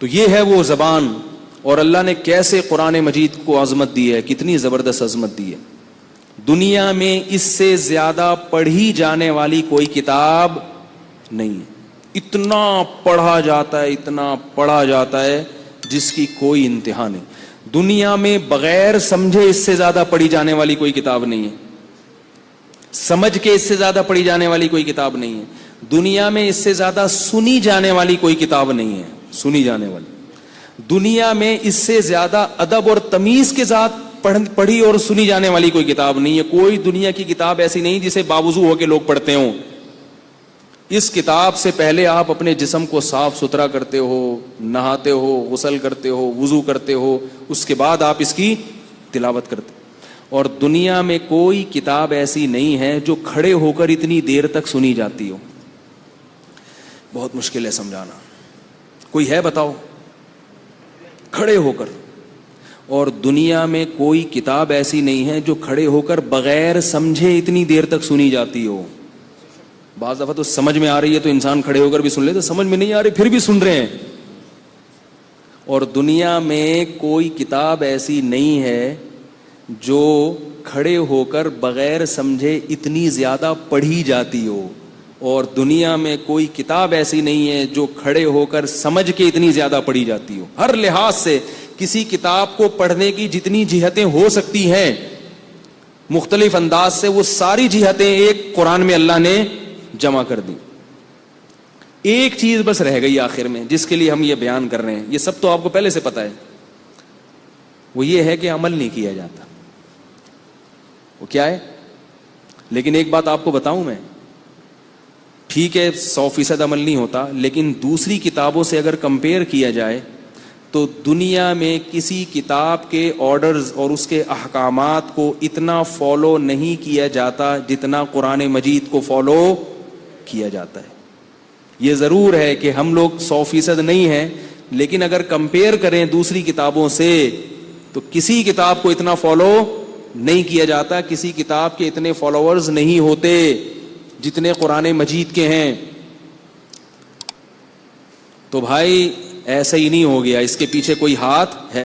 تو یہ ہے وہ زبان، اور اللہ نے کیسے قرآن مجید کو عظمت دی ہے، کتنی زبردست عظمت دی ہے. دنیا میں اس سے زیادہ پڑھی جانے والی کوئی کتاب نہیں ہے. اتنا پڑھا جاتا ہے، اتنا پڑھا جاتا ہے جس کی کوئی انتہا نہیں. دنیا میں بغیر سمجھے اس سے زیادہ پڑھی جانے والی کوئی کتاب نہیں ہے. سمجھ کے اس سے زیادہ پڑھی جانے والی کوئی کتاب نہیں ہے. دنیا میں اس سے زیادہ سنی جانے والی کوئی کتاب نہیں ہے. سنی جانے والی دنیا میں اس سے زیادہ ادب اور تمیز کے ساتھ پڑھی اور سنی جانے والی کوئی کتاب نہیں ہے. کوئی دنیا کی کتاب ایسی نہیں جسے باوضو ہو کے لوگ پڑھتے ہوں. اس کتاب سے پہلے آپ اپنے جسم کو صاف ستھرا کرتے ہو، نہاتے ہو، غسل کرتے ہو، وضو کرتے ہو، اس کے بعد آپ اس کی تلاوت کرتے. اور دنیا میں کوئی کتاب ایسی نہیں ہے جو کھڑے ہو کر اتنی دیر تک سنی جاتی ہو. بہت مشکل ہے سمجھانا. کوئی ہے بتاؤ کھڑے ہو کر. اور دنیا میں کوئی کتاب ایسی نہیں ہے جو کھڑے ہو کر بغیر سمجھے اتنی دیر تک سنی جاتی ہو. بعض دفعہ تو سمجھ میں آ رہی ہے تو انسان کھڑے ہو کر بھی سن لے، تو سمجھ میں نہیں آ رہی پھر بھی سن رہے ہیں. اور دنیا میں کوئی کتاب ایسی نہیں ہے جو کھڑے ہو کر بغیر سمجھے اتنی زیادہ پڑھی جاتی ہو. اور دنیا میں کوئی کتاب ایسی نہیں ہے جو کھڑے ہو کر سمجھ کے اتنی زیادہ پڑھی جاتی ہو. ہر لحاظ سے کسی کتاب کو پڑھنے کی جتنی جہتیں ہو سکتی ہیں مختلف انداز سے، وہ ساری جہتیں ایک قرآن میں اللہ نے جمع کر دی. ایک چیز بس رہ گئی آخر میں جس کے لیے ہم یہ بیان کر رہے ہیں. یہ سب تو آپ کو پہلے سے پتا ہے. وہ یہ ہے کہ عمل نہیں کیا جاتا. وہ کیا ہے؟ لیکن ایک بات آپ کو بتاؤں میں، ٹھیک ہے 100% عمل نہیں ہوتا، لیکن دوسری کتابوں سے اگر کمپیئر کیا جائے تو دنیا میں کسی کتاب کے آرڈرز اور اس کے احکامات کو اتنا فالو نہیں کیا جاتا جتنا قرآن مجید کو فالو کیا جاتا ہے. یہ ضرور ہے کہ ہم لوگ 100% نہیں ہیں، لیکن اگر کمپیئر کریں دوسری کتابوں سے تو کسی کتاب کو اتنا فالو نہیں کیا جاتا، کسی کتاب کے اتنے فالوورز نہیں ہوتے جتنے قرآن مجید کے ہیں. تو بھائی ایسا ہی نہیں ہو گیا، اس کے پیچھے کوئی ہاتھ ہے.